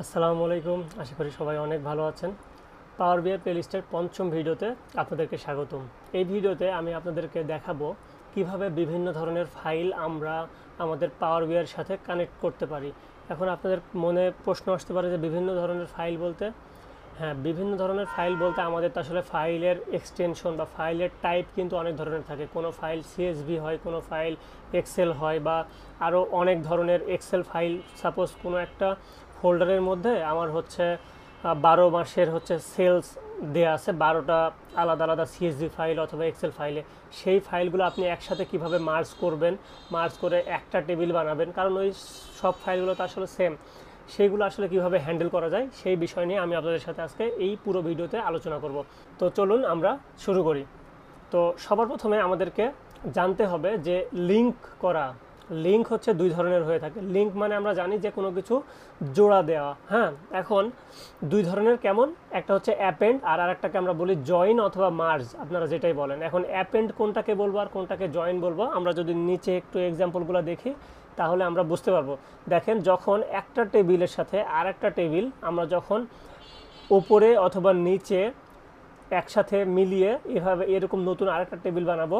আসসালামু আলাইকুম। আশা করি সবাই অনেক ভালো আছেন। পাওয়ার বিআই প্লেলিস্টের পঞ্চম ভিডিওতে আপনাদেরকে স্বাগতম। এই ভিডিওতে আমি আপনাদেরকে দেখাবো কিভাবে বিভিন্ন ধরনের ফাইল আমরা আমাদের পাওয়ার বিআইয়ের সাথে কানেক্ট করতে পারি। এখন আপনাদের মনে প্রশ্ন আসতে পারে যে বিভিন্ন ধরনের ফাইল বলতে, হ্যাঁ, বিভিন্ন ধরনের ফাইল বলতে আমাদের তো আসলে ফাইলের এক্সটেনশন বা ফাইলের টাইপ কিন্তু অনেক ধরনের থাকে। কোনো ফাইল সিএসভি হয়, কোনো ফাইল এক্সেল হয়, বা আরও অনেক ধরনের এক্সেল ফাইল। সাপোজ কোনো একটা ফোল্ডারের মধ্যে আমার হচ্ছে 12 মাসের হচ্ছে সেলস দেয়া আছে, 12টা আলাদা আলাদা সিএসভি ফাইল অথবা এক্সেল ফাইলে। সেই ফাইলগুলো আপনি একসাথে কিভাবে মার্জ করবেন, মার্জ করে একটা টেবিল বানাবেন, কারণ ওই সব ফাইলগুলো তো আসলে সেম। সেইগুলো আসলে কিভাবে হ্যান্ডেল করা যায় সেই বিষয় নিয়ে আমি আপনাদের সাথে আজকে এই পুরো ভিডিওতে আলোচনা করব। তো চলুন আমরা শুরু করি। তো সবার প্রথমে আমাদেরকে জানতে হবে যে লিঙ্ক করা। লিঙ্ক হচ্ছে দুই ধরনের হয়ে থাকে। লিঙ্ক মানে আমরা জানি যে কোনো কিছু জোড়া দেওয়া। হ্যাঁ, এখন দুই ধরনের কেমন, একটা হচ্ছে অ্যাপেন্ড আর আরেকটাকে আমরা বলি জয়েন অথবা মার্জ, আপনারা যেটাই বলেন। এখন অ্যাপেন্ড কোনটাকে বলবো আর কোনটাকে জয়েন বলবো, আমরা যদি নিচে একটু এক্সাম্পলগুলো দেখি তাহলে আমরা বুঝতে পারবো। দেখেন, যখন একটা টেবিলের সাথে আর একটা টেবিল আমরা যখন ওপরে অথবা নিচে একসাথে মিলিয়ে এভাবে এরকম নতুন আরেকটা টেবিল বানাবো,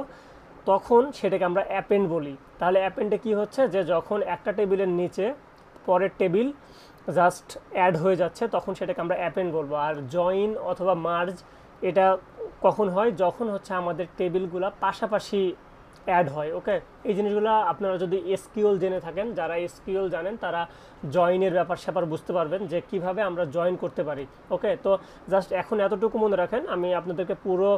তখন সেটাকে আমরা অ্যাপেন্ড বলি। তাহলে অ্যাপেন্ডে কি হচ্ছে, যে যখন একটা টেবিলের নিচে পরের টেবিল জাস্ট অ্যাড হয়ে যাচ্ছে তখন সেটাকে আমরা অ্যাপেন্ড বলবো। আর জয়েন অথবা মার্জ এটা কখন হয়, যখন হচ্ছে আমাদের টেবিলগুলো পাশাপাশি অ্যাড হয়। ওকে, এই জিনিসগুলো আপনারা যদি এসকিউএল জেনে থাকেন, যারা এসকিউএল জানেন তারা জয়েনের ব্যাপার স্যাপার বুঝতে পারবেন যে কিভাবে আমরা জয়েন করতে পারি। ওকে, তো জাস্ট এখন এতটুকু মনে রাখেন, আমি আপনাদেরকে পুরো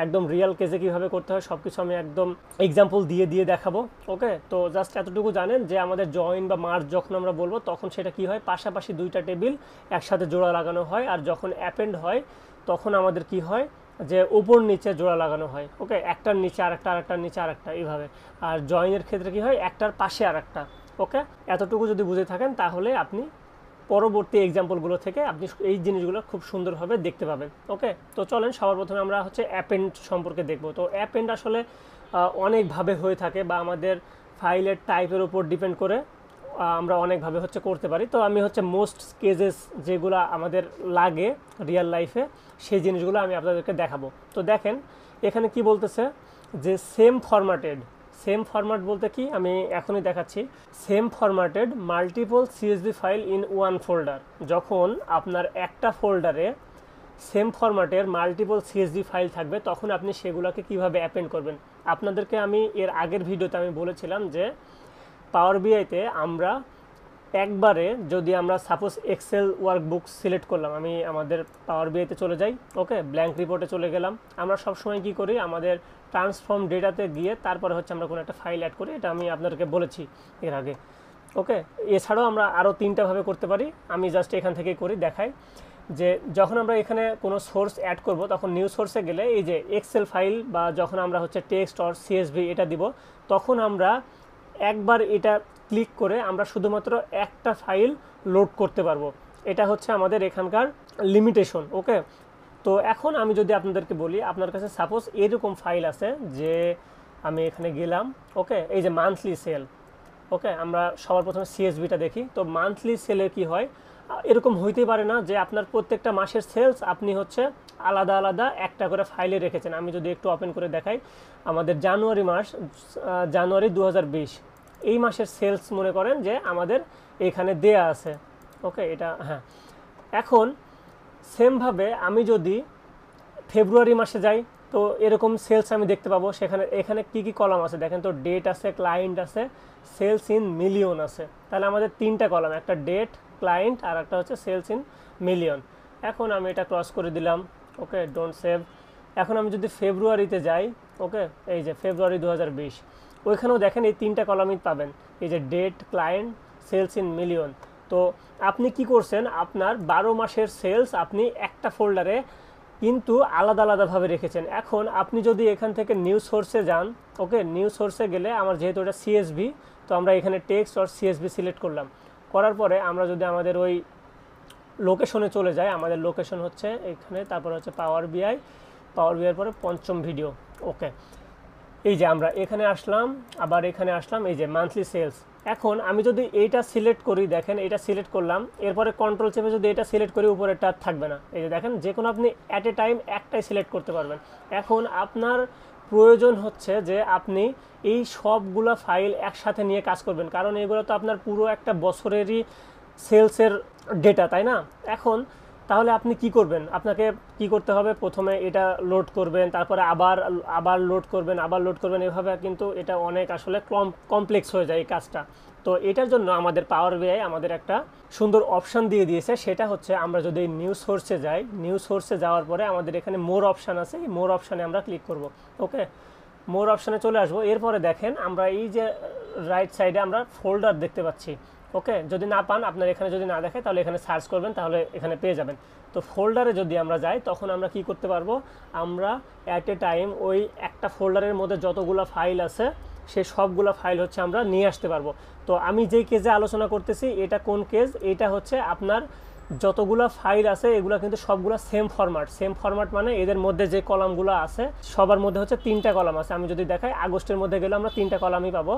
একদম রিয়েল কেসে কিভাবে করতে হয় সব কিছু আমি একদম এক্সাম্পল দিয়ে দিয়ে দেখাবো। ওকে, তো জাস্ট এতটুকু জানেন যে আমাদের জয়েন বা মার্জ যখন আমরা বলবো তখন সেটা কি হয়, পাশাপাশি দুইটা টেবিল একসাথে জোড়া লাগানো হয়। আর যখন অ্যাপেন্ড হয় তখন আমাদের কি হয়, যে উপর নিচে জোড়া লাগানো হয়। ওকে, একটার নিচে আরেকটা, আরেকটার নিচে আরেকটা, এইভাবে। আর জয়েনের ক্ষেত্রে কি হয়, একটার পাশে আরেকটা। ওকে, এতটুকু যদি বুঝে থাকেন তাহলে আপনি পরবর্তী এক্সাম্পলগুলো থেকে আপনি এই জিনিসগুলো খুব সুন্দরভাবে দেখতে পাবেন। ওকে, তো চলেন সবার প্রথমে আমরা হচ্ছে অ্যাপেন্ড সম্পর্কে দেখব। তো অ্যাপেন্ড আসলে অনেকভাবে হয়ে থাকে, বা আমাদের ফাইলের টাইপের উপর ডিপেন্ড করে আমরা অনেকভাবে হচ্ছে করতে পারি। তো আমি হচ্ছে মোস্ট কেজেস যেগুলো আমাদের লাগে রিয়েল লাইফে সেই জিনিসগুলো আমি আপনাদেরকে দেখাবো। তো দেখেন এখানে কি বলতেছে, যে সেম ফরম্যাটেড। সেম ফরম্যাট বলতে কি আমি এখনই দেখাচ্ছি। Same formatted multiple CSV file in one folder. যখন আপনার একটা ফোল্ডারে সেম ফরম্যাটের মাল্টিপল সিএসভি ফাইল থাকবে তখন আপনি সেগুলোকে কিভাবে অ্যাপেন্ড করবেন। আপনাদেরকে আমি এর আগের ভিডিওতে আমি বলেছিলাম যে পাওয়ার বিআইতে আমরা একবারে যদি আমরা সাপোজ এক্সেল ওয়ার্কবুক সিলেক্ট করলাম, আমি আমাদের পাওয়ার বিআইতে চলে যাই। ওকে, ব্ল্যাঙ্ক রিপোর্টে চলে গেলাম। আমরা সবসময় কি করি, আমাদের ট্রান্সফর্ম ডেটাতে গিয়ে তারপরে হচ্ছে আমরা কোনো একটা ফাইল অ্যাড করি, এটা আমি আপনাদেরকে বলেছি এর আগে। ওকে, এছাড়াও আমরা আরও তিনটাভাবে করতে পারি, আমি জাস্ট এখান থেকেই করি দেখাই। যে যখন আমরা এখানে কোনো সোর্স অ্যাড করব তখন নিউ সোর্সে গেলে এই যে এক্সেল ফাইল, বা যখন আমরা হচ্ছে টেক্সট অর সিএসভি এটা দিব, তখন আমরা একবার এটা ক্লিক করে আমরা শুধুমাত্র একটা ফাইল লোড করতে পারবো। এটা হচ্ছে আমাদের এখানকার লিমিটেশন। ওকে, তো এখন আমি যদি আপনাদেরকে বলি, আপনার কাছে সাপোজ এরকম ফাইল আছে, যে আমি এখানে গেলাম। ওকে, এই যে মান্থলি সেল। ওকে, আমরা সবার প্রথমে সিএসভিটা দেখি। তো মান্থলি সেলে কি হয়, এরকম হইতেই পারে না যে আপনার প্রত্যেকটা মাসের সেলস আপনি হচ্ছে আলাদা আলাদা একটা করে ফাইলে রেখেছেন। আমি যদি একটু ওপেন করে দেখাই, আমাদের জানুয়ারি মাস, জানুয়ারি 2020, এই মাসের সেলস মনে করেন যে আমাদের এখানে দেয়া আছে। ওকে, এটা হ্যাঁ। এখন সেমভাবে আমি যদি ফেব্রুয়ারি মাসে যাই, তো এরকম সেলস আমি দেখতে পাবো। সেখানে এখানে কি কি কলাম আছে দেখেন তো, ডেট আছে, ক্লায়েন্ট আছে, সেলস ইন মিলিয়ন আছে। তাহলে আমাদের তিনটা কলাম, একটা ডেট, ক্লায়েন্ট, আর একটা হচ্ছে সেলস ইন মিলিয়ন। এখন আমি এটা ক্রস করে দিলাম। ওকে, ডোন্ট সেভ। এখন আমি যদি ফেব্রুয়ারিতে যাই, ওকে, এই যে ফেব্রুয়ারি 2020, ওইখানেও দেখেন এই তিনটা কলামই পাবেন, এই যে date, client, sales in million. তো আপনি কি করছেন, আপনার 12 মাসের সেলস আপনি একটা ফোল্ডারে কিন্তু আলাদা আলাদাভাবে রেখেছেন। এখন আপনি যদি এখান থেকে নিউ সোর্সে যান, ওকে, নিউ সোর্সে গেলে আমার যেহেতু এটা সিএসভি, তো আমরা এখানে টেক্সট আর সিএসভি সিলেক্ট করলাম। করার পরে আমরা যদি আমাদের ওই লোকেশনে চলে যাই, আমাদের লোকেশন হচ্ছে এখানে, তারপর হচ্ছে পাওয়ার বিআই, পাওয়ার বিআইয়ের পরে পঞ্চম ভিডিও। ওকে, এই যে আমরা এখানে আসলাম, আবার এখানে আসলাম, এই যে মান্থলি সেলস। এখন আমি যদি এইটা সিলেক্ট করি, দেখেন এটা সিলেক্ট করলাম, এরপরে কন্ট্রোল চেপে যদি এটা সিলেক্ট করি উপরেরটা থাকবে না। এই যে দেখেন যে কোনো আপনি অ্যাট এ টাইম একটাই সিলেক্ট করতে পারবেন। এখন আপনার প্রয়োজন হচ্ছে যে আপনি এই সবগুলা ফাইল একসাথে নিয়ে কাজ করবেন, কারণ এগুলো তো আপনার পুরো একটা বছরেরই সেলসের ডেটা, তাই না? এখন তাহলে আপনি কি করবেন? আপনাকে কি করতে হবে, প্রথমে এটা লোড করবেন, তারপরে আবার আবার লোড করবেন, আবার লোড করবেন, এভাবে কিন্তু এটা অনেক আসলে কমপ্লেক্স হয়ে যায় এই কাজটা। তো এটার জন্য আমাদের পাওয়ার বিআই আমাদের একটা সুন্দর অপশান দিয়ে দিয়েছে, সেটা হচ্ছে আমরা যদি নিউ সোর্সে যাই, নিউ সোর্সে যাওয়ার পরে আমাদের এখানে মোর অপশান আছে, এই মোর অপশানে আমরা ক্লিক করব। ওকে, মোর অপশানে চলে আসবো। এরপরে দেখেন আমরা এই যে রাইট সাইডে আমরা ফোল্ডার দেখতে পাচ্ছি। ওকে, যদি না পান, আপনার এখানে যদি না দেখে তাহলে এখানে সার্চ করবেন, তাহলে এখানে পেয়ে যাবেন। তো ফোল্ডারে যদি আমরা যাই তখন আমরা কি করতে পারবো, আমরা অ্যাট এ টাইম ওই একটা ফোল্ডারের মধ্যে যতগুলো ফাইল আছে সেই সবগুলো ফাইল হচ্ছে আমরা নিয়ে আসতে পারবো। তো আমি যেই কেজে আলোচনা করতেছি এটা কোন কেজ, এটা হচ্ছে আপনার যতগুলো ফাইল আছে এগুলো কিন্তু সবগুলো সেম ফরম্যাট। সেম ফরম্যাট মানে এদের মধ্যে যে কলামগুলো আছে সবার মধ্যে হচ্ছে 3টা কলাম আছে। আমি যদি দেখাই, আগস্টের মধ্যে গেলে আমরা 3টা কলামই পাবো,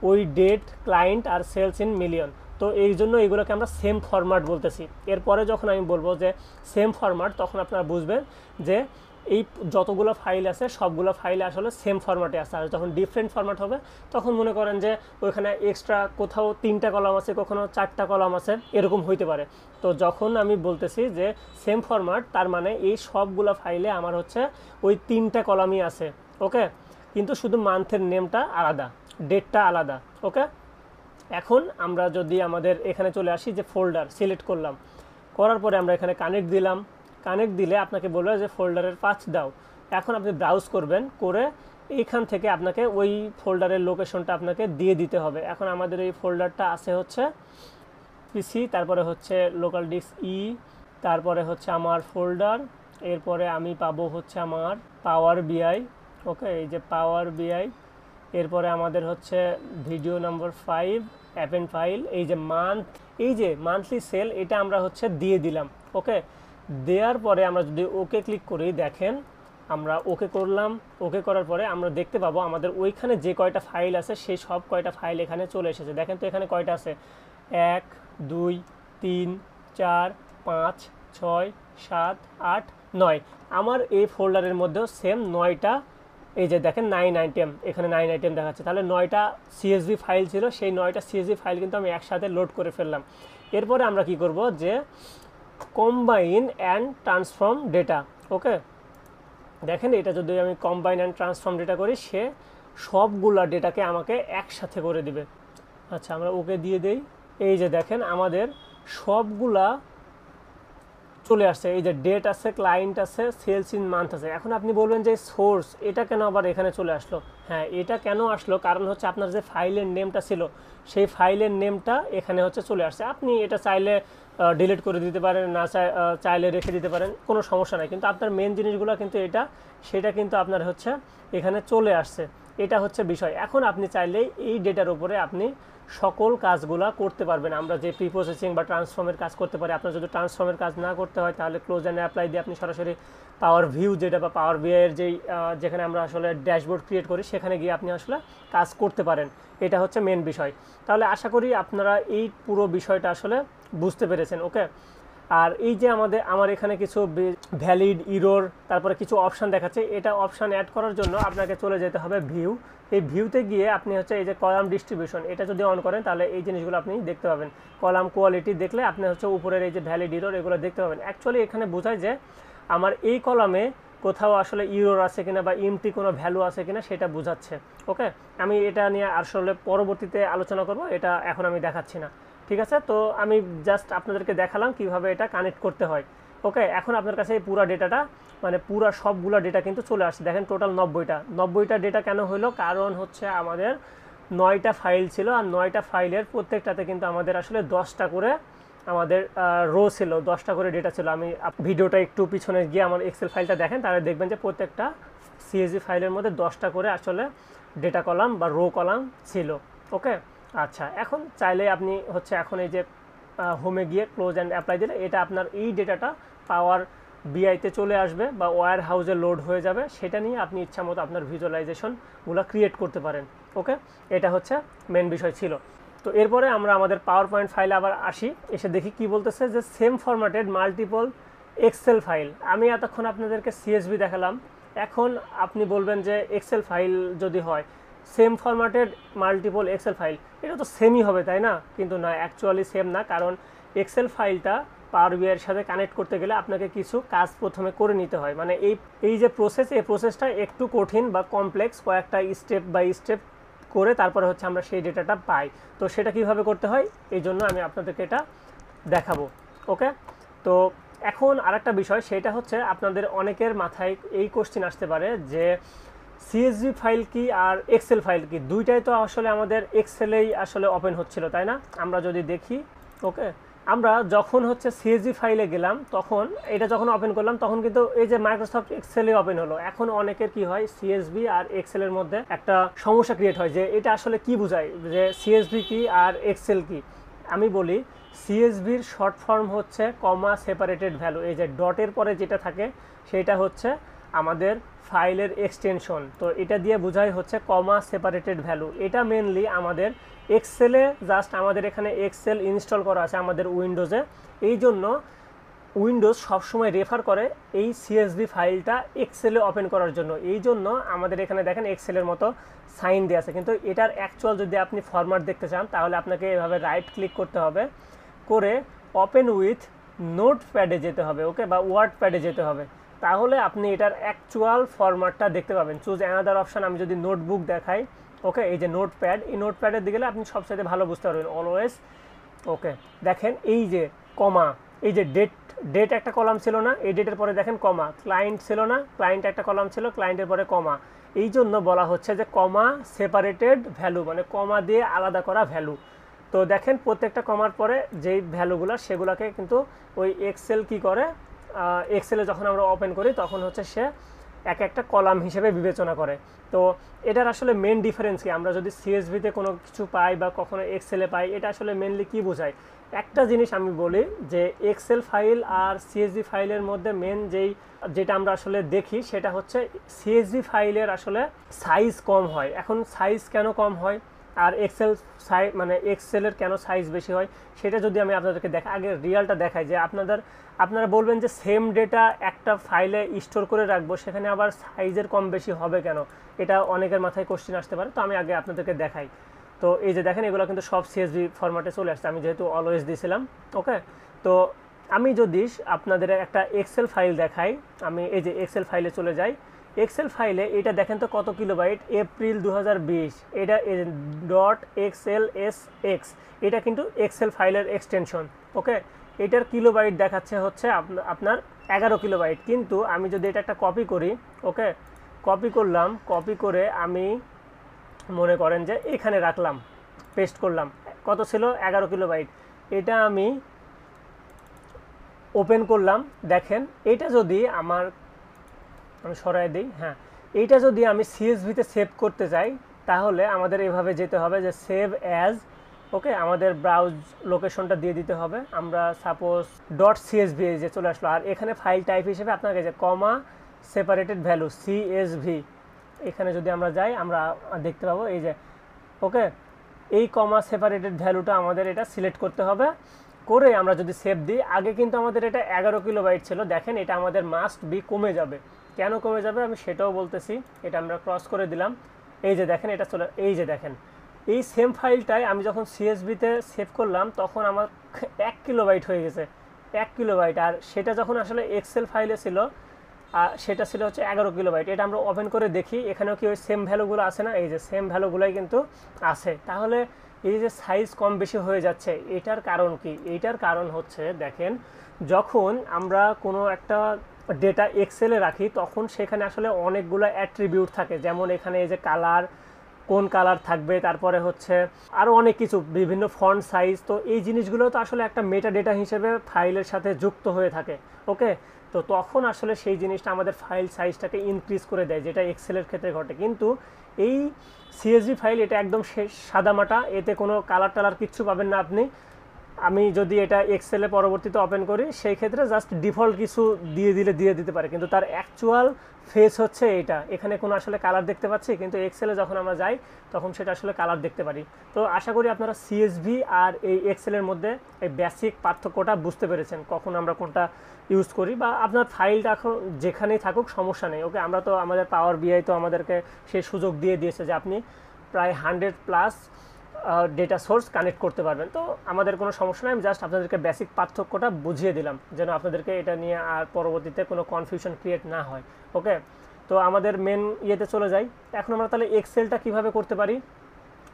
ওই ডেট, ক্লায়েন্ট আর সেলস ইন মিলিয়ন। তো এই জন্য এগুলোকে আমরা সেম ফরম্যাট বলতেছি। এরপরে যখন আমি বলবো যে সেম ফরম্যাট, তখন আপনারা বুঝবেন যে এই যতগুলো ফাইল আছে সবগুলো ফাইল আসলে সেম ফরম্যাটে আছে। আর যখন ডিফারেন্ট ফরম্যাট হবে তখন মনে করেন যে ওইখানে এক্সট্রা কোথাও 3টা কলাম আছে, কখনো 4টা কলাম আছে, এরকম হইতে পারে। তো যখন আমি বলতেছি যে সেম ফরম্যাট, তার মানে এই সবগুলো ফাইলে আমার হচ্ছে ওই 3টা কলামই আছে। ওকে, কিন্তু শুধু মান্থের নেমটা আলাদা, ডেটটা আলাদা। ওকে, এখন আমরা যদি আমাদের এখানে চলে আসি, যে ফোল্ডার সিলেক্ট করলাম, করার পরে আমরা এখানে কানেক্ট দিলাম। কানেক্ট দিলে আপনাকে বলবে যে ফোল্ডারের পাথ দাও। এখন আপনি ব্রাউজ করবেন, করে এইখান থেকে আপনাকে ওই ফোল্ডারের লোকেশনটা আপনাকে দিয়ে দিতে হবে। এখন আমাদের এই ফোল্ডারটা আছে হচ্ছে পিসি, তারপরে হচ্ছে লোকাল ডিস্ক ই, তারপরে হচ্ছে আমার ফোল্ডার, এরপরে আমি পাবো হচ্ছে আমার পাওয়ার বিআই। ওকে, এই যে পাওয়ার বিআই, এরপরে আমাদের হচ্ছে ভিডিও নাম্বার 5 অ্যাপেন্ড ফাইল, এই যে মান্থ, এই যে মান্থলি সেল, এটা আমরা হচ্ছে দিয়ে দিলাম। ওকে, দেওয়ার পরে আমরা যদি ওকে ক্লিক করি, দেখেন আমরা ওকে করলাম। ওকে করার পরে আমরা দেখতে পাবো আমাদের ওইখানে যে কয়টা ফাইল আছে সেই সব কয়টা ফাইল এখানে চলে এসেছে। দেখেন তো এখানে কয়টা আছে, 1 2 3 4 5 6 7 8 9। আমার এই ফোল্ডারের মধ্যেও সেম 9টা, এই যে দেখেন 9 আইটেম, এখানে 9 আইটেম দেখাচ্ছে। তাহলে 9টা সিএসভি ফাইল ছিল, সেই 9টা সিএসভি ফাইল কিন্তু আমি একসাথে লোড করে ফেললাম। এরপরে আমরা কি করব, যে কম্বাইন অ্যান্ড ট্রান্সফর্ম ডেটা। ওকে, দেখেন এটা যদি আমি কম্বাইন অ্যান্ড ট্রান্সফর্ম ডেটা করি, সে সবগুলা ডেটাকে আমাকে একসাথে করে দিবে। আচ্ছা, আমরা ওকে দিয়ে দেই। এই যে দেখেন আমাদের সবগুলা চলে আসছে, এই যে ডেট আছে, ক্লায়েন্ট আছে, সেলস ইন মান্থ আছে। এখন আপনি বলবেন যে সোর্স এটা কেন আবার এখানে চলে আসলো? হ্যাঁ, এটা কেন আসলো, কারণ হচ্ছে আপনার যে ফাইলের নেমটা ছিল সেই ফাইলের নেমটা এখানে হচ্ছে চলে আসছে। আপনি এটা চাইলে ডিলিট করে দিতে পারেন, না চাইলে রেখে দিতে পারেন, কোনো সমস্যা নাই। কিন্তু আপনার মেন জিনিসগুলো কিন্তু এটা, সেটা কিন্তু আপনার হচ্ছে এখানে চলে আসছে। এটা হচ্ছে বিষয়। এখন আপনি চাইলে এই ডেটার উপরে আপনি সকল কাজগুলো করতে পারবেন। আমরা যে প্রি প্রসেসিং বা ট্রান্সফর্মের কাজ করতে পারি, আপনার যদি ট্রান্সফর্মের কাজ না করতে হয় তাহলে ক্লোজ অ্যান্ড অ্যাপ্লাই দিয়ে আপনি সরাসরি পাওয়ার ভিউ যেটা বা পাওয়ার বিআইয়ের যেই যেখানে আমরা আসলে ড্যাশবোর্ড ক্রিয়েট করি সেখানে গিয়ে আপনি আসলে কাজ করতে পারেন। এটা হচ্ছে মেন বিষয়। তাহলে আশা করি আপনারা এই পুরো বিষয়টা আসলে বুঝতে পেরেছেন। ওকে, আর এই যে আমার এখানে কিছু ভ্যালিড, ইরোর, তারপরে কিছু অপশান দেখাচ্ছে, এটা অপশান অ্যাড করার জন্য আপনাকে চলে যেতে হবে ভিউ। এই ভিউতে গিয়ে আপনি হচ্ছে এই যে কলাম ডিস্ট্রিবিউশন, এটা যদি অন করেন তাহলে এই জিনিসগুলো আপনি দেখতে পাবেন। কলাম কোয়ালিটি দেখলে আপনি হচ্ছে উপরের এই যে ভ্যালিড, ইরোর, এগুলো দেখতে পাবেন। অ্যাকচুয়ালি এখানে বোঝায় যে আমার এই কলামে কোথাও আসলে ইরোর আছে কিনা বা এমটি কোনো ভ্যালু আছে কিনা সেটা বোঝাচ্ছে। ওকে, আমি এটা নিয়ে আসলে পরবর্তীতে আলোচনা করব, এটা এখন আমি দেখাচ্ছি না। ঠিক আছে, তো আমি জাস্ট আপনাদেরকে দেখালাম কিভাবে এটা কানেক্ট করতে হয়। ওকে, এখন আপনার কাছে এই পুরো ডেটাটা, মানে পুরো সবগুলো ডেটা কিন্তু চলে আসছে। দেখেন টোটাল 90টা ডেটা কেন হলো, কারণ হচ্ছে আমাদের 9টা ফাইল ছিল, আর 9টা ফাইলের প্রত্যেকটাতে কিন্তু আমাদের আসলে 10টা করে আমাদের রো ছিল, 10টা করে ডেটা ছিল। আমি ভিডিওটা একটু পিছনে গিয়ে আমার এক্সেল ফাইলটা দেখেন, তাহলে দেখবেন যে প্রত্যেকটা সিএসভি ফাইলের মধ্যে 10টা করে আসলে ডেটা কলাম বা রো কলাম ছিল। ওকে, আচ্ছা, এখন চাইলে আপনি হচ্ছে এখন এই যে হোমে গিয়ে ক্লোজ অ্যান্ড অ্যাপ্লাই দিলে এটা আপনার এই ডেটাটা পাওয়ার বিআইতে চলে আসবে বা ওয়্যার হাউসে লোড হয়ে যাবে। সেটা নিয়ে আপনি ইচ্ছা মতো আপনার ভিজুয়ালাইজেশনগুলো ক্রিয়েট করতে পারেন। ওকে, এটা হচ্ছে মেন বিষয় ছিল। তো এরপরে আমরা আমাদের পাওয়ার পয়েন্ট ফাইলে আবার আসি, এসে দেখি কি বলতেছে যে same formatted multiple Excel file. আমি এতক্ষণ আপনাদেরকে সিএসভি দেখালাম, এখন আপনি বলবেন যে এক্সেল ফাইল যদি হয় same formatted multiple Excel file, এটা তো সেমই হবে তাই না? কিন্তু না, অ্যাকচুয়ালি সেম না, কারণ এক্সেল ফাইলটা পাওয়ার বিআই এর সাথে কানেক্ট করতে গেলে আপনাকে কিছু কাজ প্রথমে করে নিতে হয়। মানে এই যে প্রসেস, এই প্রসেসটা একটু কঠিন বা কমপ্লেক্স, কয়েকটা স্টেপ বাই স্টেপ করে তারপরে হচ্ছে আমরা সেই ডেটাটা পাই। তো সেটা কিভাবে করতে হয় এই জন্য আমি আপনাদেরকে এটা দেখাবো। ওকে, তো এখন আরেকটা বিষয়, সেটা হচ্ছে আপনাদের অনেকের মাথায় এই কোশ্চেন আসতে পারে যে সিএসভি ফাইল কি আর এক্সেল ফাইল কি, দুইটাই তো আসলে আমাদের এক্সেলেই আসলে ওপেন হচ্ছিল তাই না? আমরা যদি দেখি, ওকে, আমরা যখন হচ্ছে সিএসভি ফাইলে গেলাম তখন এটা যখন ওপেন করলাম তখন কিন্তু এই যে মাইক্রোসফট এক্সেলে ওপেন হলো। এখন অনেকের কি হয়, সিএসভি আর এক্সেলের মধ্যে একটা সমস্যা ক্রিয়েট হয় যে এটা আসলে কি বোঝায়, যে সিএসভি কি আর এক্সেল কি। আমি বলি সিএসভির শর্ট ফর্ম হচ্ছে কমা সেপারেটেড ভ্যালু। এই যে ডটের পরে যেটা থাকে সেটা হচ্ছে আমাদের ফাইলের এক্সটেনশন। তো এটা দিয়ে বোঝাই হচ্ছে কমা সেপারেটেড ভ্যালু। এটা মেনলি আমাদের এক্সেলে, জাস্ট আমাদের এখানে এক্সেল ইনস্টল করা আছে আমাদের উইন্ডোজে, এই জন্য উইন্ডোজ সবসময় রেফার করে এই সিএসভি ফাইলটা এক্সেলে ওপেন করার জন্য। এই জন্য আমাদের এখানে দেখেন এক্সেলের মতো সাইন দেওয়া আছে, কিন্তু এটার অ্যাকচুয়াল যদি আপনি ফরম্যাট দেখতে চান তাহলে আপনাকে এভাবে রাইট ক্লিক করতে হবে, করে ওপেন উইথ নোটপ্যাডে যেতে হবে, ওকে, বা ওয়ার্ড প্যাডে যেতে হবে, তাহলে আপনি এটার অ্যাকচুয়াল ফরম্যাটটা দেখতে পাবেন। চুজ অ্যানাদার অপশান, আমি যদি নোটবুক দেখাই, ওকে, এই যে নোটপ্যাড, এই নোটপ্যাডের দিকে গেলে আপনি সবসাথে ভালো বুঝতে পারবেন অলওয়েজ। ওকে, দেখেন এই যে কমা, এই যে ডেট একটা কলাম ছিল না, এই ডেটের পরে দেখেন কমা, ক্লায়েন্ট ছিল না, ক্লায়েন্ট একটা কলাম ছিল, ক্লায়েন্টের পরে কমা, এই জন্য বলা হচ্ছে যে কমা সেপারেটেড ভ্যালু, মানে কমা দিয়ে আলাদা করা ভ্যালু। তো দেখেন প্রত্যেকটা কমার পরে যেই ভ্যালুগুলো সেগুলোকে কিন্তু ওই এক্সেল কি করে, এক্সেলে যখন আমরা ওপেন করি তখন হচ্ছে সে এক একটা কলাম হিসেবে বিবেচনা করে। তো এটার আসলে মেন ডিফারেন্স কি, আমরা যদি সিএসভিতে কোনো কিছু পাই বা কখনো এক্সেলে পাই, এটা আসলে মেনলি কি বোঝায়? একটা জিনিস আমি বলি যে এক্সেল ফাইল আর সিএসভি ফাইলের মধ্যে মেন যেটা আমরা আসলে দেখি সেটা হচ্ছে সিএসভি ফাইলের আসলে সাইজ কম হয়। এখন সাইজ কেন কম হয় আর এক্সেলের কেন সাইজ বেশি হয় সেটা যদি আমি আপনাদেরকে আগে রিয়ালটা দেখাই, যে আপনারা বলবেন যে সেম ডেটা একটা ফাইলে স্টোর করে রাখবো, সেখানে আবার সাইজের কম বেশি হবে কেন, এটা অনেকের মাথায় কোশ্চেন আসতে পারে। তো আমি আগে আপনাদেরকে দেখাই। তো এই যে দেখেন এগুলো কিন্তু সব সিএসভি ফরম্যাটে চলে আসছে, আমি যেহেতু অলওয়েজ দিয়েছিলাম। ওকে, তো আমি যদি আপনাদের একটা এক্সেল ফাইল দেখাই, আমি এই যে এক্সেল ফাইলে চলে যাই, এক্সেল ফাইলে এটা দেখেন তো কত কিলোবাইট, এপ্রিল 2020, এটা .xlsx, এটা কিন্তু এক্সেল ফাইলের এক্সটেনশন। ওকে, এটার কিলোবাইট দেখাচ্ছে হচ্ছে আপনার 11 কিলোবাইট। কিন্তু আমি যদি এটা একটা কপি করি, ওকে, কপি করলাম, কপি করে আমি মনে করেন যে এখানে রাখলাম, পেস্ট করলাম, কত ছিল 11 কিলোবাইট, এটা আমি ওপেন করলাম। দেখেন এটা যদি আমি সরাই দিই, হ্যাঁ, এইটা যদি আমি সিএসভিতে সেভ করতে চাই তাহলে আমাদের এভাবে যেতে হবে যে সেভ অ্যাজ, ওকে, আমাদের ব্রাউজ লোকেশনটা দিয়ে দিতে হবে, আমরা সাপোজ .csv যে চলে আসলো, আর এখানে ফাইল টাইপ হিসেবে আপনাকে যে কমা সেপারেটেড ভ্যালু CSV, এখানে যদি আমরা যাই আমরা দেখতে পাবো এই যে, ওকে, এই কমা সেপারেটেড ভ্যালুটা আমাদের এটা সিলেক্ট করতে হবে, করে আমরা যদি সেভ দিই, আগে কিন্তু আমাদের এটা 11 কিলোবাইট ছিল, দেখেন এটা আমাদের মাস্ট বি কমে যাবে। কেন কমে যাবে আমি সেটাও বলতেছি, এটা আমরা ক্রস করে দিলাম, এই যে দেখেন এটা চলে, এই যে দেখেন এই সেম ফাইলটাই আমি যখন সিএসভিতে সেভ করলাম তখন আমার 1 কিলোবাইট হয়ে গেছে, 1 কিলোবাইট, আর সেটা যখন আসলে এক্সেল ফাইলে ছিল সেটা ছিল হচ্ছে 11 কিলোবাইট। এটা আমরা ওপেন করে দেখি এখানেও কি ওই সেম ভ্যালুগুলো আছে না, এই যে সেম ভ্যালুগুলোই কিন্তু আছে। তাহলে এই যে সাইজ কম বেশি হয়ে যাচ্ছে, এটার কারণ কি? এইটার কারণ হচ্ছে দেখেন যখন আমরা কোনো একটা ডেটা এক্সেলে রাখি তখন সেখানে আসলে অনেকগুলো অ্যাট্রিবিউট থাকে, যেমন এখানে এই যে কালার, কোন কালার থাকবে, তারপরে হচ্ছে আরও অনেক কিছু, বিভিন্ন ফন্ট সাইজ। তো এই জিনিসগুলো তো আসলে একটা মেটা ডেটা হিসেবে ফাইলের সাথে যুক্ত হয়ে থাকে। ওকে, তো তখন আসলে সেই জিনিসটা আমাদের ফাইল সাইজটাকে ইনক্রিজ করে দেয়, যেটা এক্সেলের ক্ষেত্রে ঘটে। কিন্তু এই সিএসভি ফাইল এটা একদম সাদামাটা, এতে কোনো কালার টালার কিচ্ছু পাবেন না আপনি। আমি যদি এটা এক্সেলে পরবর্তীতে ওপেন করি সেই ক্ষেত্রে জাস্ট ডিফল্ট কিছু দিয়ে দিতে পারে, কিন্তু তার অ্যাকচুয়াল ফেস হচ্ছে এটা। এখানে কোনো আসলে কালার দেখতে পাচ্ছি, কিন্তু এক্সেলে যখন আমরা যাই তখন সেটা আসলে কালার দেখতে পারি। তো আশা করি আপনারা সিএসভি আর এই এক্সেলের মধ্যে এই বেসিক পার্থক্যটা বুঝতে পেরেছেন, কখন আমরা কোনটা ইউজ করি। বা আপনার ফাইলটা এখন যেখানেই থাকুক সমস্যা নেই। ওকে, আমরা তো আমাদের পাওয়ার বিআই তো আমাদেরকে সেই সুযোগ দিয়ে দিয়েছে যে আপনি প্রায় 100+ ডেটা সোর্স কানেক্ট করতে পারবেন। তো আমাদের কোনো সমস্যা নেই, আমি জাস্ট আপনাদেরকে বেসিক পার্থক্যটা বুঝিয়ে দিলাম যেন আপনাদেরকে এটা নিয়ে আর পরবর্তীতে কোনো কনফিউশন ক্রিয়েট না হয়। ওকে, তো আমাদের মেন ইয়েতে চলে যাই। এখন আমরা তাহলে এক্সেলটা কিভাবে করতে পারি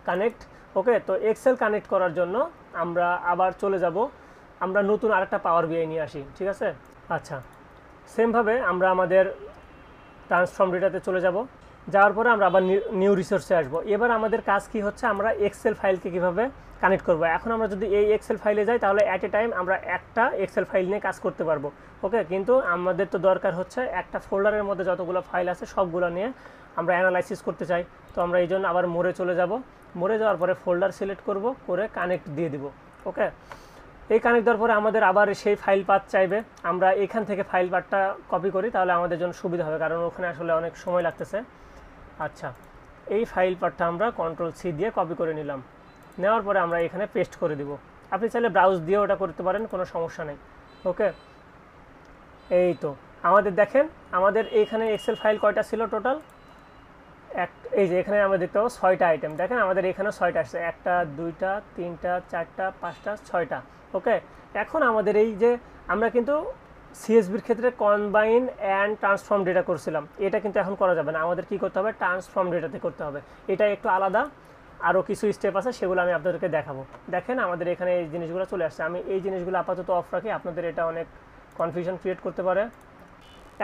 কানেক্ট। ওকে, তো এক্সেল কানেক্ট করার জন্য আমরা আবার চলে যাব, আমরা নতুন আরেকটা পাওয়ার বিআই নিয়ে আসি, ঠিক আছে। আচ্ছা, সেমভাবে আমরা আমাদের ট্রান্সফর্ম ডেটাতে চলে যাব, যাওয়ার পরে আমরা আবার নিউ রিসোর্সে আসব। এবার আমাদের কাজ কি হচ্ছে, আমরা এক্সেল ফাইলকে কিভাবে কানেক্ট করব। এখন আমরা যদি এই এক্সেল ফাইলে যাই তাহলে অ্যাট এ টাইম আমরা একটা এক্সেল ফাইল নিয়ে কাজ করতে পারবো। ওকে, কিন্তু আমাদের তো দরকার হচ্ছে একটা ফোল্ডারের মধ্যে যতগুলো ফাইল আছে সবগুলো নিয়ে আমরা অ্যানালাইসিস করতে চাই। তো আমরা এই জন্য আবার মোড়ে চলে যাব, মোড়ে যাওয়ার পরে ফোল্ডার সিলেক্ট করব, করে কানেক্ট দিয়ে দিব। ওকে, এই কানেক্ট দেওয়ার পরে আমাদের আবার সেই ফাইল পাথ চাইবে, আমরা এখান থেকে ফাইল পাথটা কপি করি, তাহলে আমাদের জন্য সুবিধা হবে, কারণ ওখানে আসলে অনেক সময় লাগতেছে। আচ্ছা, এই ফাইল পাথটা আমরা Ctrl+C দিয়ে কপি করে নিলাম, নেওয়ার পরে আমরা এখানে পেস্ট করে দিব। আপনি চাইলে ব্রাউজ দিয়ে ওটা করতে পারেন, কোনো সমস্যা নেই। ওকে, এই তো আমাদের দেখেন আমাদের এইখানে এক্সেল ফাইল কয়টা ছিল টোটাল, এই যে এখানে আমরা দেখতে পাবো 6টা আইটেম। দেখেন আমাদের এখানেও 6টা আসছে, 1টা 2টা 3টা 4টা 5টা 6টা। ওকে, এখন আমাদের এই যে আমরা কিন্তু সিএসবির ক্ষেত্রে কম্বাইন অ্যান্ড ট্রান্সফর্ম ডেটা করছিলাম, এটা কিন্তু এখন করা যাবে না, আমাদের কি করতে হবে, ট্রান্সফর্ম ডেটাতে করতে হবে। এটা একটু আলাদা, আরও কিছু স্টেপ আছে, সেগুলো আমি আপনাদেরকে দেখাবো। দেখেন আমাদের এখানে এই জিনিসগুলো চলে আসছে, আমি এই জিনিসগুলো আপাতত অফ রাখি, আপনাদের এটা অনেক কনফিউশন ক্রিয়েট করতে পারে।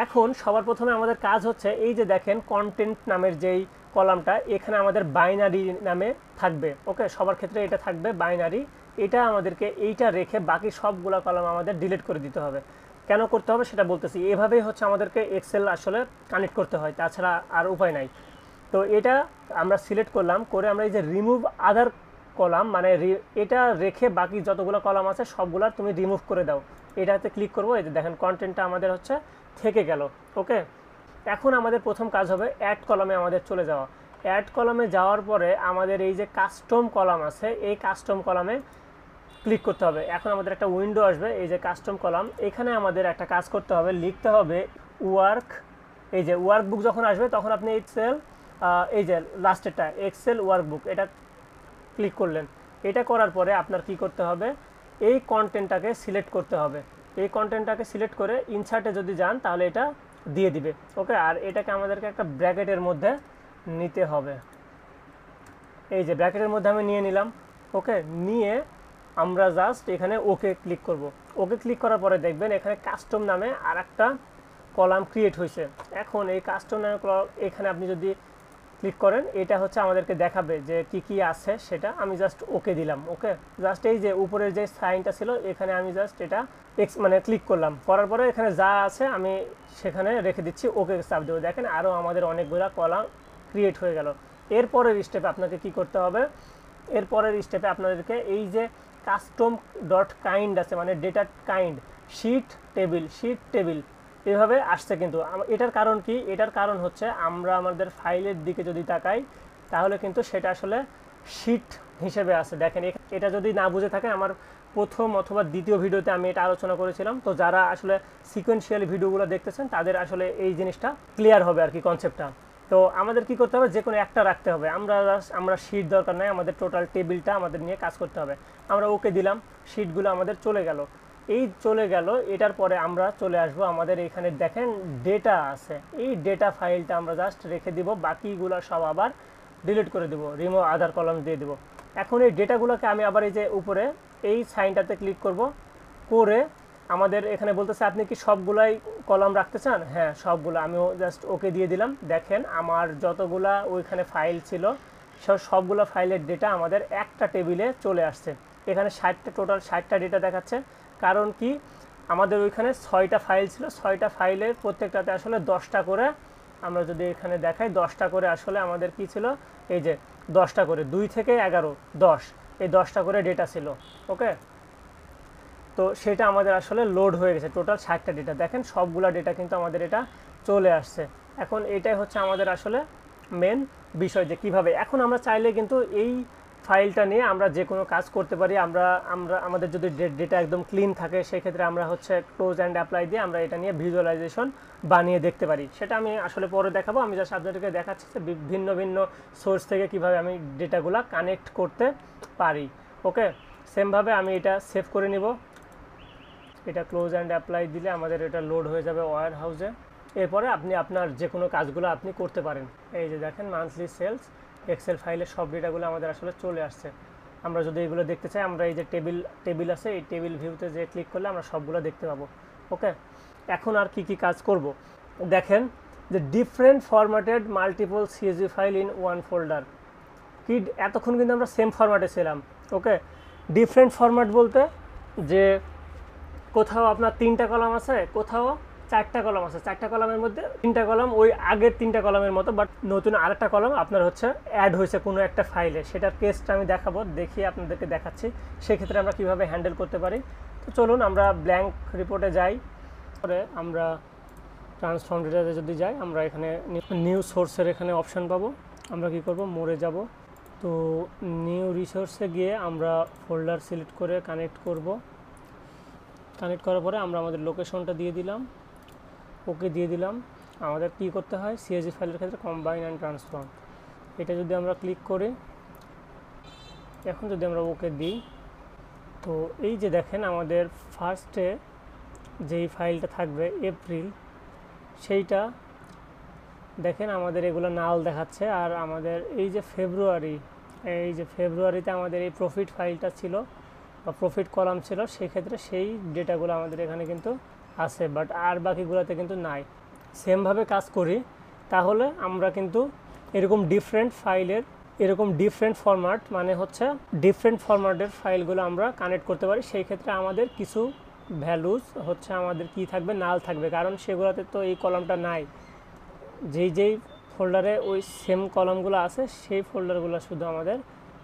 এখন সবার প্রথমে আমাদের কাজ হচ্ছে এই যে দেখেন কন্টেন্ট নামের যেই কলামটা, এখানে আমাদের বাইনারি নামে থাকবে। ওকে, সবার ক্ষেত্রে এটা থাকবে বাইনারি, এটা আমাদেরকে এইটা রেখে বাকি সবগুলো কলাম আমাদের ডিলিট করে দিতে হবে। কেন করতে হবে সেটা বলতেছি, এভাবেই হচ্ছে আমাদেরকে এক্সেল আসলে কানেক্ট করতে হয়, তাছাড়া আর উপায় নাই। তো এটা আমরা সিলেক্ট করলাম, করে আমরা এই যে রিমুভ আদার কলাম, মানে এটা রেখে বাকি যতগুলো কলাম আছে সবগুলো তুমি রিমুভ করে দাও, এটাতে ক্লিক করবো। এই যে দেখেন কন্টেন্টটা আমাদের হচ্ছে থেকে গেল। ওকে, এখন আমাদের প্রথম কাজ হবে অ্যাড কলামে আমাদের চলে যাওয়া। অ্যাড কলামে যাওয়ার পরে আমাদের এই যে কাস্টম কলাম আছে, এই কাস্টম কলামে ক্লিক করতে হবে। এখন আমাদের একটা উইন্ডো আসবে, এই যে কাস্টম কলাম, এখানে আমাদের একটা কাজ করতে হবে, লিখতে হবে ওয়ার্ক। এই যে ওয়ার্কবুক যখন আসবে তখন আপনি এক্সেল, এই যে লাস্টেরটা এক্সেল ওয়ার্কবুক, এটা ক্লিক করলেন। এটা করার পরে আপনার কি করতে হবে, এই কন্টেন্টটাকে সিলেক্ট করতে হবে। এই কন্টেন্টটাকে সিলেক্ট করে ইনসার্টে যদি যান তাহলে এটা দিয়ে দিবে। ওকে, আর এটাকে আমাদেরকে একটা ব্র্যাকেটের মধ্যে নিতে হবে, এই যে ব্র্যাকেটের মধ্যে আমি নিয়ে নিলাম। ওকে, নিয়ে আমরা জাস্ট এখানে ওকে ক্লিক করব। ওকে ক্লিক করার পরে দেখবেন এখানে কাস্টম নামে আর একটা কলাম ক্রিয়েট হয়েছে। এখন এই কাস্টম নামে এখানে আপনি যদি ক্লিক করেন, এটা হচ্ছে আমাদেরকে দেখাবে যে কি কি আছে সেটা। আমি জাস্ট ওকে দিলাম। ওকে, জাস্ট এই যে উপরের যে সাইনটা ছিল এখানে আমি জাস্ট এটা মানে ক্লিক করলাম, করার পরে এখানে যা আছে আমি সেখানে রেখে দিচ্ছি, ওকে চাপ দেবো। দেখেন আরও আমাদের অনেকগুলো কলাম ক্রিয়েট হয়ে গেল। এরপরের স্টেপে আপনাকে কি করতে হবে, এরপরের স্টেপে আপনাদেরকে এই যে কাস্টম ডট কাইন্ড আছে, মানে ডেটা কাইন্ড, শিট টেবিল এভাবে আসছে। কিন্তু এটার কারণ কি, এটার কারণ হচ্ছে আমরা আমাদের ফাইলের দিকে যদি তাকাই তাহলে কিন্তু সেটা আসলে শিট হিসেবে আছে। দেখেন এটা যদি না বুঝে থাকেন, আমার প্রথম অথবা দ্বিতীয় ভিডিওতে আমি এটা আলোচনা করেছিলাম। তো যারা আসলে সিকোয়েন্সিয়ালি ভিডিওগুলো দেখতেছেন তাদের আসলে এই জিনিসটা ক্লিয়ার হবে আর কি, কনসেপ্টটা। তো আমাদের কি করতে হবে, যে কোনো একটা রাখতে হবে। আমরা শিট দরকার নাই, আমাদের টোটাল টেবিলটা আমাদের নিয়ে কাজ করতে হবে। আমরা ওকে দিলাম, শিটগুলো আমাদের চলে গেল। এই চলে গেল, এটার পরে আমরা চলে আসব আমাদের এখানে দেখেন ডেটা আছে, এই ডেটা ফাইলটা আমরা জাস্ট রেখে দিব, বাকিগুলো সব আবার ডিলিট করে দিব, রিমুভ আদার কলাম দিয়ে দিব। এখন এই ডেটাগুলোকে আমি আবার এই যে উপরে এই সাইনটাতে ক্লিক করব, করে আমাদের এখানে বলতেছে আপনি কি সবগুলাই কলাম রাখতে চান, হ্যাঁ সবগুলো। আমিও জাস্ট ওকে দিয়ে দিলাম। দেখেন আমার যতগুলা ওইখানে ফাইল ছিল সবগুলো ফাইলের ডেটা আমাদের একটা টেবিলে চলে আসছে। এখানে টোটাল 60টা ডেটা দেখাচ্ছে। কারণ কি, আমাদের ওইখানে 6টা ফাইল ছিল, 6টা ফাইলের প্রত্যেকটাতে আসলে 10টা করে, আমরা যদি এখানে দেখাই 10টা করে আসলে আমাদের কি ছিল, এই যে 10টা করে, 2 থেকে 11 10, এই 10টা করে ডেটা ছিল। ওকে, তো সেটা আমাদের আসলে লোড হয়ে গেছে, টোটাল 60টা ডেটা। দেখেন সবগুলা ডেটা কিন্তু আমাদের এটা চলে আসছে। এখন এটাই হচ্ছে আমাদের আসলে মেন বিষয়, যে কীভাবে এখন আমরা চাইলে কিন্তু এই ফাইলটা নিয়ে আমরা যে কোনো কাজ করতে পারি। আমরা আমরা আমাদের যদি ডেটা একদম ক্লিন থাকে, সেক্ষেত্রে আমরা হচ্ছে ক্লোজ অ্যান্ড অ্যাপ্লাই দিয়ে আমরা এটা নিয়ে ভিজুয়ালাইজেশন বানিয়ে দেখতে পারি। সেটা আমি আসলে পরে দেখাবো। আমি জাস্ট আপনাদেরকে দেখাচ্ছি যে ভিন্ন ভিন্ন সোর্স থেকে কিভাবে আমি ডেটাগুলো কানেক্ট করতে পারি। ওকে, সেমভাবে আমি এটা সেভ করে নিব। এটা ক্লোজ অ্যান্ড অ্যাপ্লাই দিলে আমাদের এটা লোড হয়ে যাবে ওয়্যার হাউসে। এরপরে আপনি আপনার যে কোনো কাজগুলো আপনি করতে পারেন। এই যে দেখেন মান্থলি সেলস এক্সেল ফাইলে সব ডেটাগুলো আমাদের আসলে চলে আসছে। আমরা যদি এগুলো দেখতে চাই, আমরা এই যে টেবিল আছে, এই টেবিল ভিউতে যে ক্লিক করলে আমরা সবগুলো দেখতে পাবো। ওকে, এখন আর কি কাজ করব দেখেন, যে different formatted multiple CSV file in one folder. কি এতক্ষণ কিন্তু আমরা সেম ফরম্যাটে ছিলাম। ওকে, ডিফারেন্ট ফরম্যাট বলতে যে কোথাও আপনার 3টা কলাম আছে, কোথাও 4টা কলাম আছে, 4টা কলামের মধ্যে 3টা কলাম ওই আগের 3টা কলামের মতো, বাট নতুন আরেকটা কলাম আপনার হচ্ছে অ্যাড হয়েছে কোনো একটা ফাইলে। সেটার কেসটা আমি দেখাবো, দেখিয়ে আপনাদেরকে দেখাচ্ছি সেক্ষেত্রে আমরা কিভাবে হ্যান্ডেল করতে পারি। তো চলুন আমরা ব্ল্যাঙ্ক রিপোর্টে যাই। পরে আমরা ট্রান্সফর্ম ডেটাতে যদি যাই, আমরা এখানে নিউ সোর্সের এখানে অপশান পাবো। আমরা কি করব, মোড়ে যাব। তো নিউ রিসোর্সে গিয়ে আমরা ফোল্ডার সিলেক্ট করে কানেক্ট করব। কানেক্ট করার পরে আমরা আমাদের লোকেশনটা দিয়ে দিলাম, ওকে দিয়ে দিলাম। আমাদের কি করতে হয়, সিএসভি ফাইলের ক্ষেত্রে কম্বাইন অ্যান্ড ট্রান্সফর্ম, এটা যদি আমরা ক্লিক করি, এখন যদি আমরা ওকে দিই, তো এই যে দেখেন আমাদের ফার্স্টে যেই ফাইলটা থাকবে এপ্রিল, সেইটা দেখেন আমাদের এগুলো নাল দেখাচ্ছে। আর আমাদের এই যে ফেব্রুয়ারি, এই যে ফেব্রুয়ারিতে আমাদের এই প্রফিট ফাইলটা ছিল বা প্রফিট কলাম ছিল, সেক্ষেত্রে সেই ডেটাগুলো আমাদের এখানে কিন্তু আছে, বাট আর বাকিগুলোতে কিন্তু নাই। সেমভাবে কাজ করি তাহলে আমরা কিন্তু এরকম ডিফারেন্ট ফাইলের এরকম ডিফারেন্ট ফরম্যাট, মানে হচ্ছে ডিফারেন্ট ফরম্যাটের ফাইলগুলো আমরা কানেক্ট করতে পারি। সেই ক্ষেত্রে আমাদের কিছু ভ্যালুজ হচ্ছে আমাদের কি থাকবে, নাল থাকবে, কারণ সেগুলোতে তো এই কলামটা নাই। যেই ফোল্ডারে ওই সেম কলামগুলো আছে, সেই ফোল্ডারগুলো শুধু আমাদের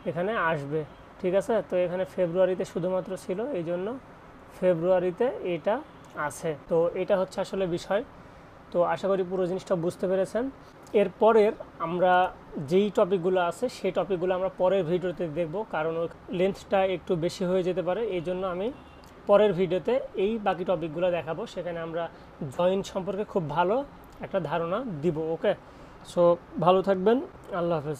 এখানে আসবে। ঠিক আছে, তো এখানে ফেব্রুয়ারিতে শুধুমাত্র ছিল, এই জন্য ফেব্রুয়ারিতে এটা আছে। তো এটা হচ্ছে আসলে বিষয়। তো আশা করি পুরো জিনিসটা বুঝতে পেরেছেন। এরপরের আমরা যেই টপিকগুলো আছে সেই টপিকগুলো আমরা পরের ভিডিওতে দেখব, কারণ ওই লেন্থটা একটু বেশি হয়ে যেতে পারে। এই জন্য আমি পরের ভিডিওতে এই বাকি টপিকগুলো দেখাবো, সেখানে আমরা জয়েন সম্পর্কে খুব ভালো একটা ধারণা দিব। ওকে, সো ভালো থাকবেন, আল্লাহ হাফেজ।